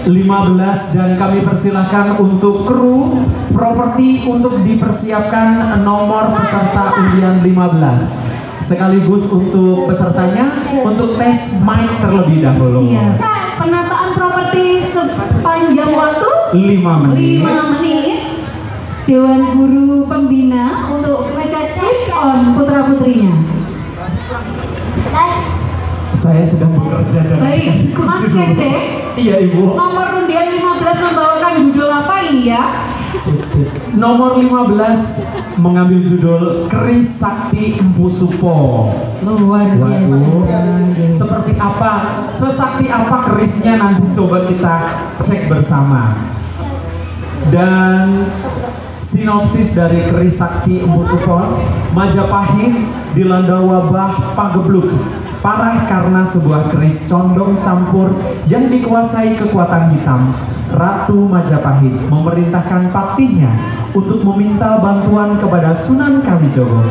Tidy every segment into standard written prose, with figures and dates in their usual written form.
15 dan kami persilahkan untuk kru properti untuk dipersiapkan nomor peserta undian 15 sekaligus untuk pesertanya untuk tes mic terlebih dahulu. Siap. Penataan properti sepanjang waktu 5 menit. Dewan Guru Pembina untuk ngecek switch on putra-putrinya. Saya sedang bekerja dan baik, Mas Kete. Iya Ibu. Nomor undian 15 membawakan judul apa ini ya? Nomor 15 mengambil judul Keris Sakti Empu Supo. Luar biasa. Seperti apa, sesakti apa kerisnya nanti coba kita cek bersama. Dan sinopsis dari Keris Sakti Empu Supo, Majapahit dilanda wabah pagebluk parah karena sebuah keris condong campur yang dikuasai kekuatan hitam. Ratu Majapahit memerintahkan patihnya untuk meminta bantuan kepada Sunan Kalijogo.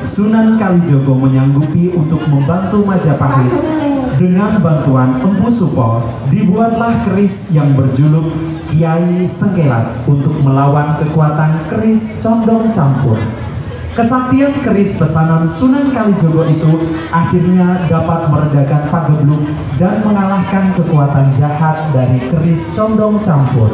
Sunan Kalijogo menyanggupi untuk membantu Majapahit. Dengan bantuan Empu Supo, dibuatlah keris yang berjuluk Kiai Sengkelat untuk melawan kekuatan keris condong campur. Kesaktian keris pesanan Sunan Kalijogo itu akhirnya dapat meredakan pagebluk dan mengalahkan kekuatan jahat dari keris condong campur.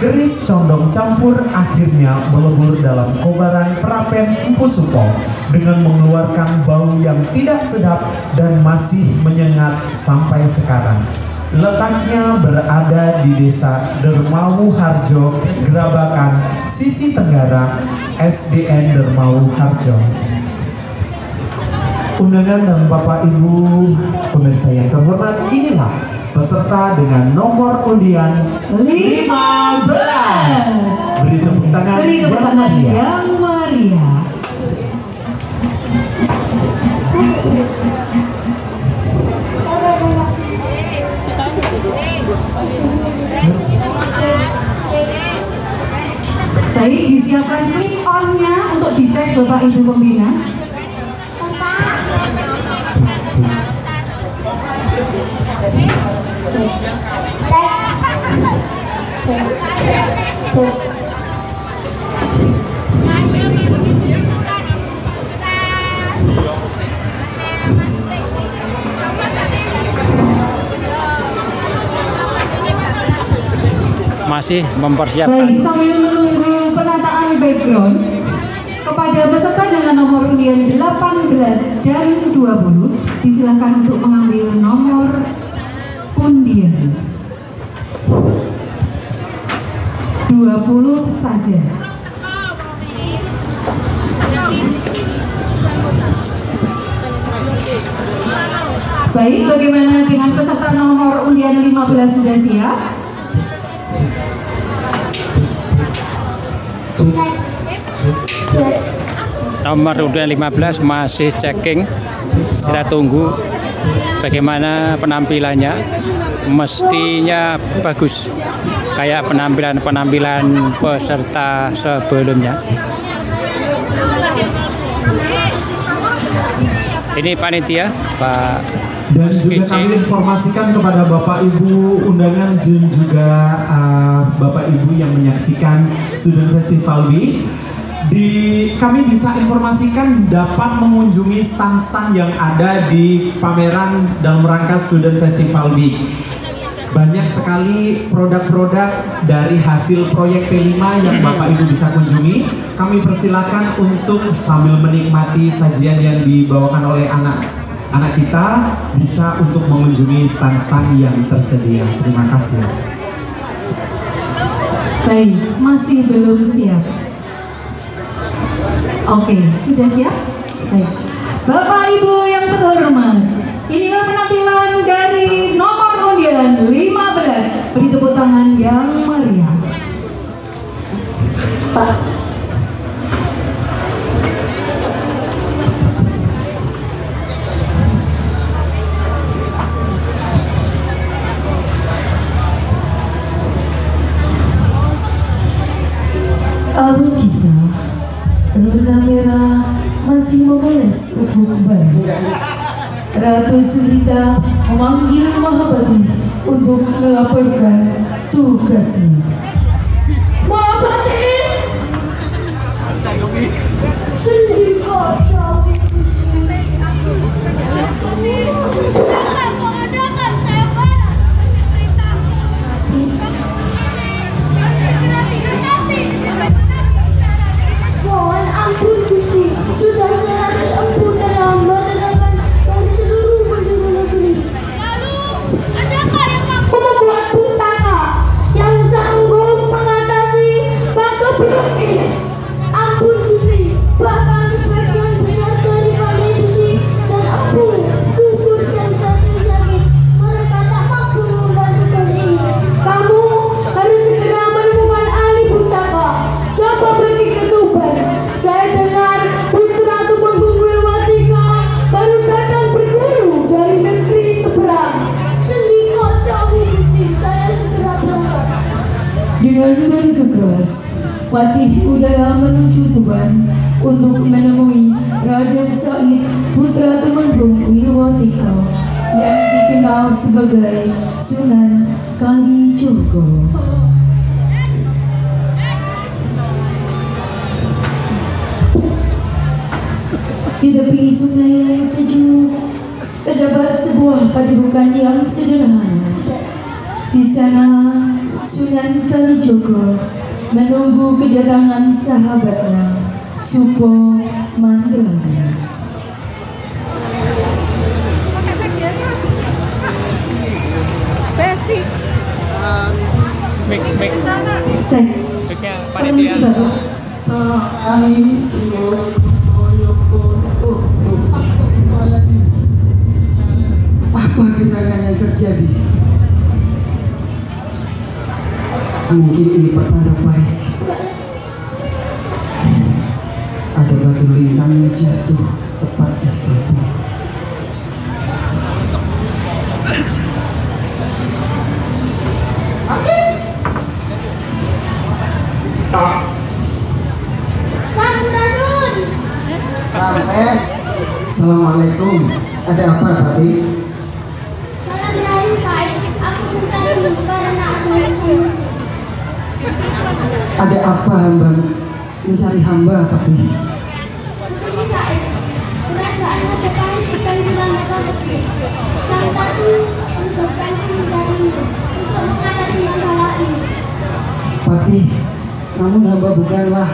Keris condong campur akhirnya melebur dalam kobaran perapen Empu Supo dengan mengeluarkan bau yang tidak sedap dan masih menyengat sampai sekarang. Letaknya berada di desa Dermawu Harjo, Grabakan, sisi tenggara, SDN Dermawu Harjo. Undangan dan Bapak Ibu pemirsa yang terhormat, inilah peserta dengan nomor undian 15. Beri tepuk tangan yang meriah. Baik, disiapkan clip on-nya untuk dicek Bapak Ibu Pembina. Masih mempersiapkan. Baik, sambil menunggu penataan background, kepada peserta dengan nomor undian 18 dan 20 disilahkan untuk mengambil nomor undian 20 saja. Baik, bagaimana dengan peserta nomor undian 15 sudah siap? Nomor undian 15 masih checking. Kita tunggu bagaimana penampilannya. Mestinya bagus kayak penampilan peserta sebelumnya. Ini panitia Pak. Dan juga kami informasikan kepada Bapak Ibu undangan dan juga Bapak Ibu yang menyaksikan Student Festival Week, kami bisa informasikan dapat mengunjungi stand-stand yang ada di pameran dalam rangka Student Festival Week. Banyak sekali produk-produk dari hasil proyek P5 yang Bapak Ibu bisa kunjungi. Kami persilakan untuk sambil menikmati sajian yang dibawakan oleh anak kita bisa untuk mengunjungi stand-stand yang tersedia. Terima kasih. Baik, masih belum siap. Oke, sudah siap? Baik. Bapak Ibu yang terhormat, inilah penampilan dari nomor undian 15. Beri tepuk tangan yang meriah. Pak. Alkisah berwarna merah masih memoles ufuk baru. Ratu Sulita memanggil Mahabati untuk melaporkan tugasnya. Mabati sedih kocok. Mohon ampun Gusti, sudah 100 empu dan hamba tenangkan dari seluruh penjuru negeri. Lalu, adakah yang mampu membuat pusaka yang sanggup mengatasi batu belum ini? Ampun Gusti, bahkan sebagian besar daripada besi dan empu, kubur dan sakit-sakit, mereka tak mampu membantu ini. Kamu harus segera menemukan ahli pusaka. Coba pergi ke Tuban. Saya dengar putra Tumenggung Wilwatika baru datang berguru dari negeri seberang. Sendika jauh Gusti, saya segera berangkat. Dengan bergegas, Patih Udara menuju Tuban untuk menemui Raden Said putra Tumenggung Wilwatika yang dikenal sebagai Sunan Kalijogo. Di tepi sungai yang sejuk terdapat sebuah padepokan yang sederhana. Di sana Sunan Kalijogo menunggu kedatangan sahabatnya Supo Mandraguna. Besti. Mik Cek. miknya panitia. Apa genangan yang terjadi? Mungkin ini pertanda baik. Ada batu lintang yang jatuh tepat di situ. Sampurasun. Rames, Assalamualaikum. Ada apa tadi? Salam dari Said. Aku mencari karena aku Ada apa hamba mencari hamba tadi? Putri Said. Kerajaan Majapahit sedang dilanda negeri. Sang Tatu menugaskanku mencarimu untuk mengatasi masalah ini. Patih, namun hamba bukanlah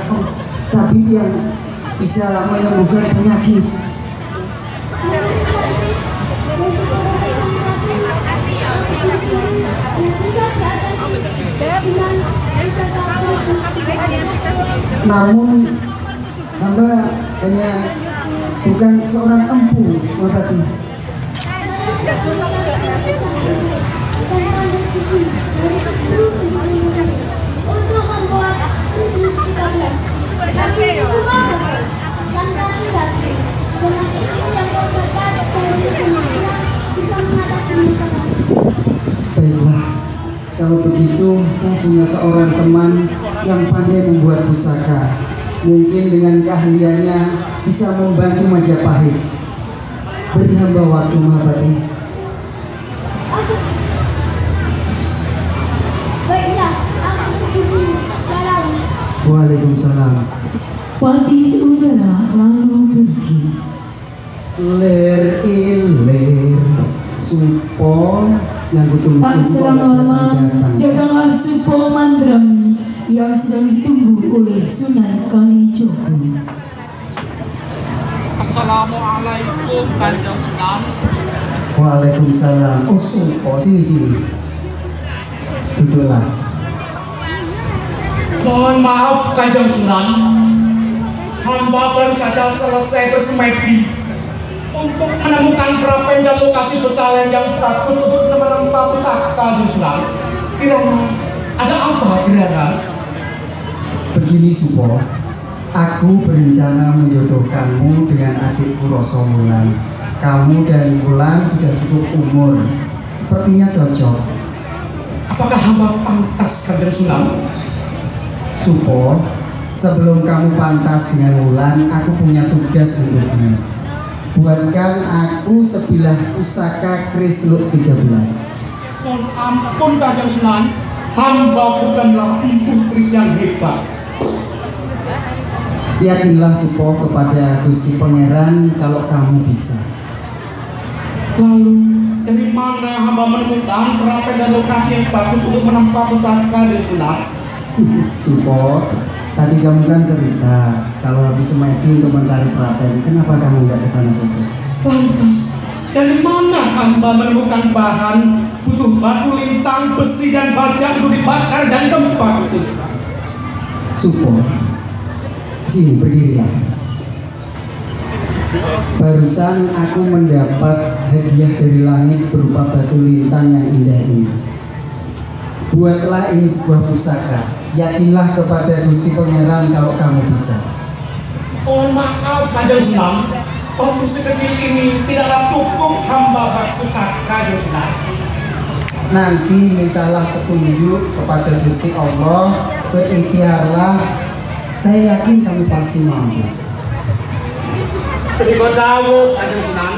tabib yang bisa menyembuhkan penyakit. Namun hamba hanya bukan seorang empu, Mabati. Untuk membuat isi 13 tapi semangat lantaran ganti dengan ilmu yang berkat dari kemudian bisa mengatasi masalah. Baiklah, kalau begitu saya punya seorang teman yang pandai membuat pusaka. Mungkin dengan keahliannya bisa membantu Majapahit. Beri hamba waktu, Mabati. Baiklah, aku pergi. Salam. Waalaikumsalam. Patih Udara lalu pergi. Ler iler Supo yang kutunggu Tak selang lama datanglah Supo Mandraguna yang sedang ditunggu oleh Sunan Kalijogo. Assalamualaikum Kanjeng Sunan. Waalaikumsalam. Oh Supo, sini. Duduklah. Mohon maaf Kanjeng Sunan. Hamba baru saja selesai bersemedi untuk menemukan prapen dan lokasi bersalin yang bagus untuk menemukan pusaka Kanjeng Sunan. Kiranya ada apa kiranya? Begini Supo, aku berencana menjodohkanmu dengan adikku Rosowulan. Kamu dan Wulan sudah cukup umur, sepertinya cocok. Apakah hamba pantas Kanjeng Sunan? Supo, sebelum kamu pantas dengan Wulan, aku punya tugas untukmu. Buatkan aku sebilah pusaka Krisluk 13. Mohon ampun Kanjeng Sunan. hamba bukanlah empu keris yang hebat. Yakinlah Supo kepada Gusti Pangeran kalau kamu bisa. Lalu dari mana hamba menemukan perapen dan lokasi yang bagus untuk menempa pusaka dan Sunan? Supo, tadi kamu kan cerita kalau habis semedi untuk mencari perapen. Kenapa kamu nggak ke sana saja? Lantas, dari mana hamba menemukan bahan butuh batu lintang, besi dan baja untuk dibakar dan tempat itu? Supo, sini berdirilah. Barusan aku mendapat hadiah dari langit berupa batu lintang yang indah ini. Buatlah ini sebuah pusaka. Yakinlah kepada Gusti Pangeran kalau kamu bisa. Oh maaf Kanjeng Sunan, waktu sekecil ini tidaklah cukup hamba buat pusaka Kanjeng Sunan. Nanti mintalah petunjuk kepada Gusti Allah, berikhtiarlah. Saya yakin kamu pasti mampu. Seribu dawuh Kanjeng Sunan.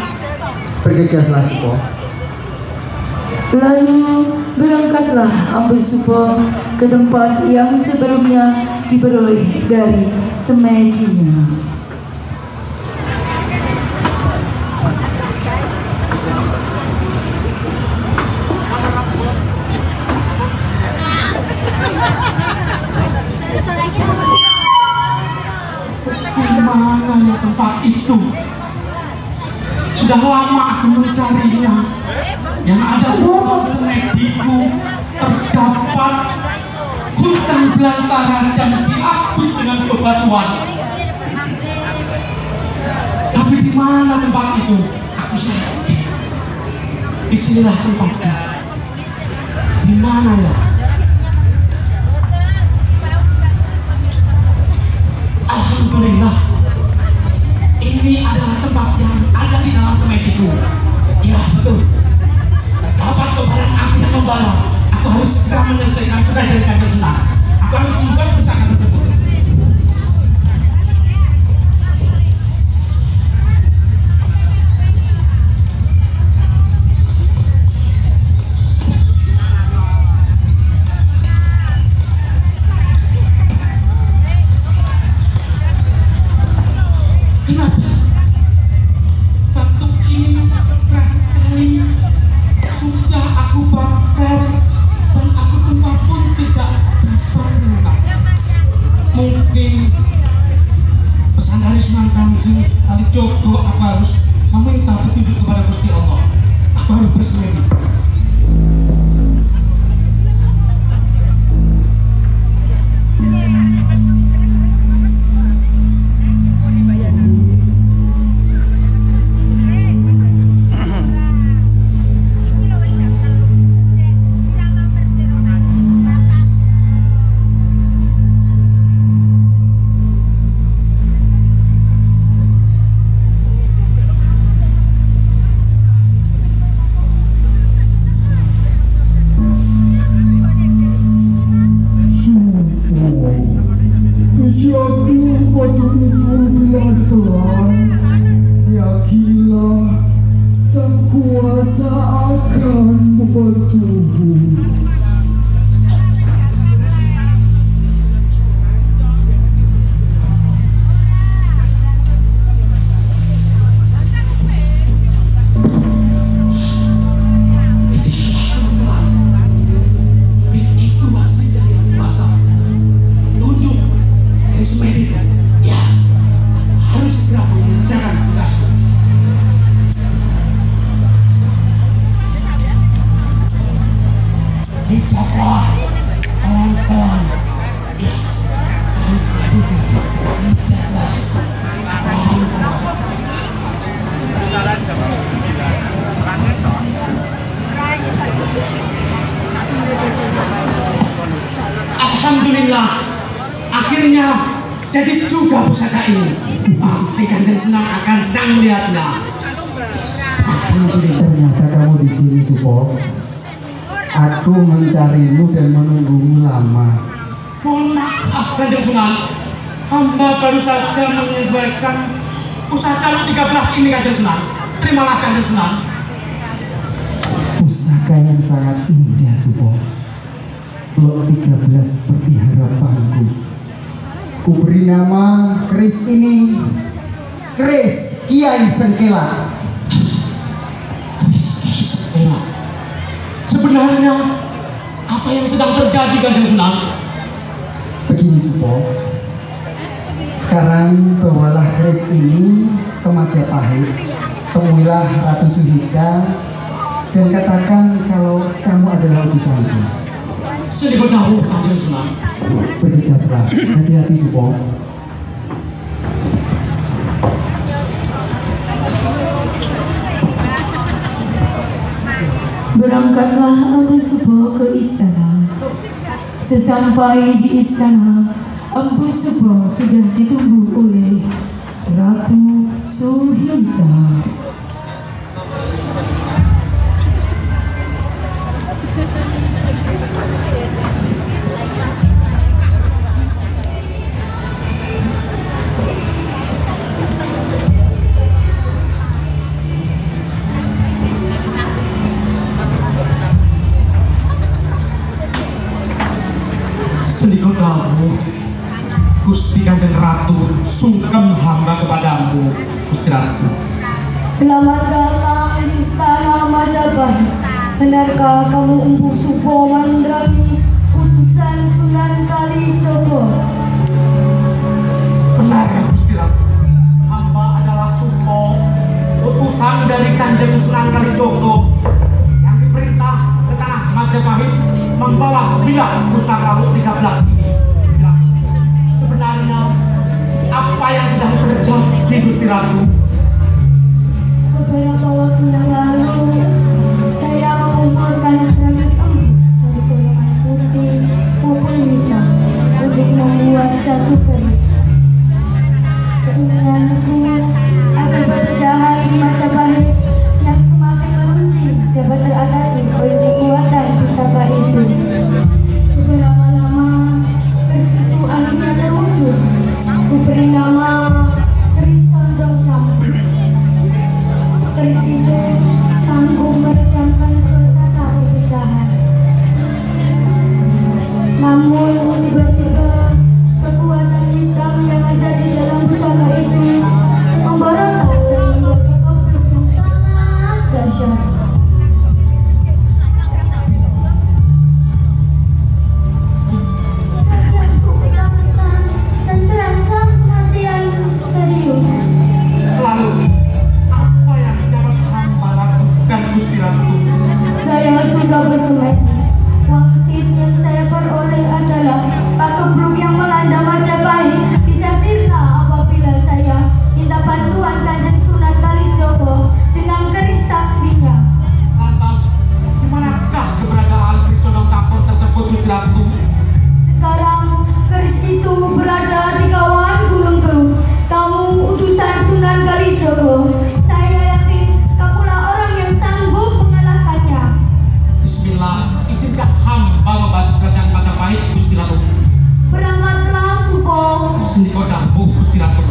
Bergegaslah Supo. Lalu berangkatlah Ambu Supo ke tempat yang sebelumnya diperoleh dari semedinya. Di mana ya tempat itu? Sudah lama aku mencarinya. Yang ada pohon semediku terdapat hutan belantara dan diapit dengan bebatuan. Tapi di mana tempat itu? Aku sakit. Disinilah tempatnya. Di mana ya? Alhamdulillah, ini adalah tempat yang ada di dalam semediku. Ya betul. Terdapat kobaran api yang membara. Aku harus segera menyelesaikan tugas dari Kanjeng Sunan. Aku harus membuat pusaka tersebut. Kenapa? Batu ini keras sekali. Sudah aku bakar dan aku tempat pun tidak berpernah. Mungkin pesan dari Sunan Kanjeng Kalijogo, aku harus meminta petunjuk kepada Gusti Allah. Aku harus bersemedi. Alhamdulillah, akhirnya jadi juga pusaka ini. Pasti Kanjeng Sunan akan sedang melihatnya. Ternyata kamu di sini, Supo. Aku mencarimu dan menunggumu lama. Mohon maaf Kanjeng Sunan, hamba baru saja menyesuaikan pusaka 13 ini Kanjeng Sunan. Terimalah Kanjeng Sunan. Pusaka yang sangat indah, Supo. Blok 13 seperti harapanku. Ku beri nama keris ini Keris Kiai Sengkela. Keris Kiai Sengkela. Sebenarnya apa yang sedang terjadi, Kanjeng Sunan? Begini Supo, sekarang bawalah keris ini ke Majapahit, temuilah Ratu Suhita dan katakan kalau kamu adalah utusanku. Sedikit dahulu, Kanjeng Sunan. Bergegaslah, hati-hati Supo. Berangkatlah Empu Subo ke istana. Sesampai di istana, Empu Subo sudah ditunggu oleh Ratu Suhita. Sedikit dahulu, Gusti Kanjeng Ratu sungkem hamba kepadamu, Gusti Ratu. Selamat datang di istana Majapahit. Benarkah kamu Empu Subo Mandrami, utusan Sunan Kalijogo? Benar, Gusti Ratu. Hamba adalah Supo, utusan dari Kanjeng Sunan Kalijogo yang diperintah ke tanah Majapahit membawa 9 pusaka 13 ini. Gusti Ratu. Sebenarnya apa yang sedang terjadi, Gusti Ratu? Beberapa waktu yang lalu, saya mengumpulkan 100 empu dari golongan putih maupun hitam untuk membuat satu keris. Keinginanku agar pecahan di Majapahit yang semakin meruncing dapat teratasi oleh kekuatan pusaka itu. Beberapa lama, keris itu akhirnya terwujud. Ku beri nama keris condong campur. Keris itu sanggup meredamkan suasana perpecahan. Namun tiba-tiba kekuatan hitam yang ada di dalam pusaka itu memberontak dan membuat konflik yang sangat dahsyat. Rakyatku ketakutan dan terancam kematian misterius. Lalu apa yang dapat hamba lakukan, Gusti Ratu? Saya sudah bersemedi. Wangsit yang saya peroleh adalah pakebruk yang melanda Majapahit bisa sirna apabila saya minta bantuan Kanjeng Sunan Kalijogo dengan keris saktinya. Lantas, di manakah keberadaan keris condong campur tersebut, Gusti Ratu? Sekarang keris itu berada di kawahan Gunung Gerung. Kamu utusan Sunan Kalijogo. Saya yakin kamulah orang yang sanggup mengalahkannya. Bismillah, izinkan hamba membantu kerajaan Majapahit, Gusti Ratu. Berangkatlah Supo. Sedikit dahulu, Gusti Ratu.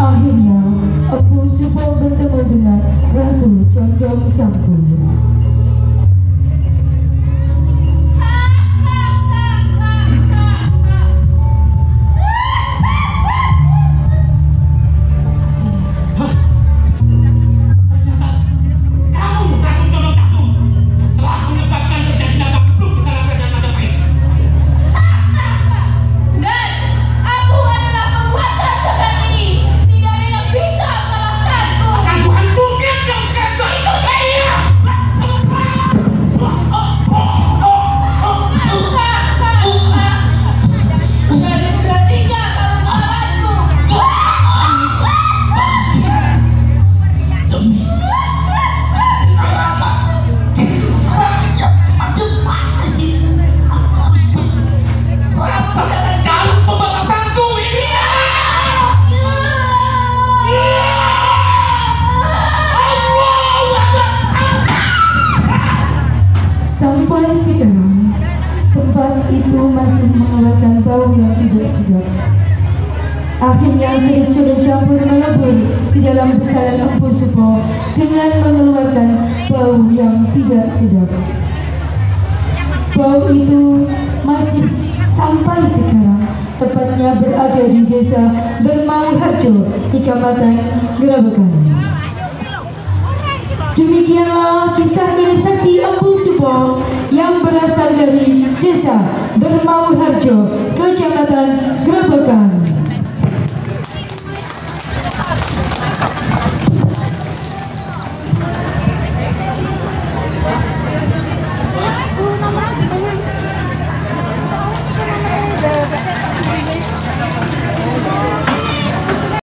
Akhirnya Empu Subo bertemu dengan Ratu Condong Campur. Akhirnya Keris sudah campur melebur di dalam besaran Empu Supo dengan mengeluarkan bau yang tidak sedap. Bau itu masih sampai sekarang, tepatnya berada di desa Bermauharjo, Kecamatan Gerobokan. Demikianlah kisah Sakti Empu Supo yang berasal dari desa Bermauharjo, Kecamatan Gerobokan.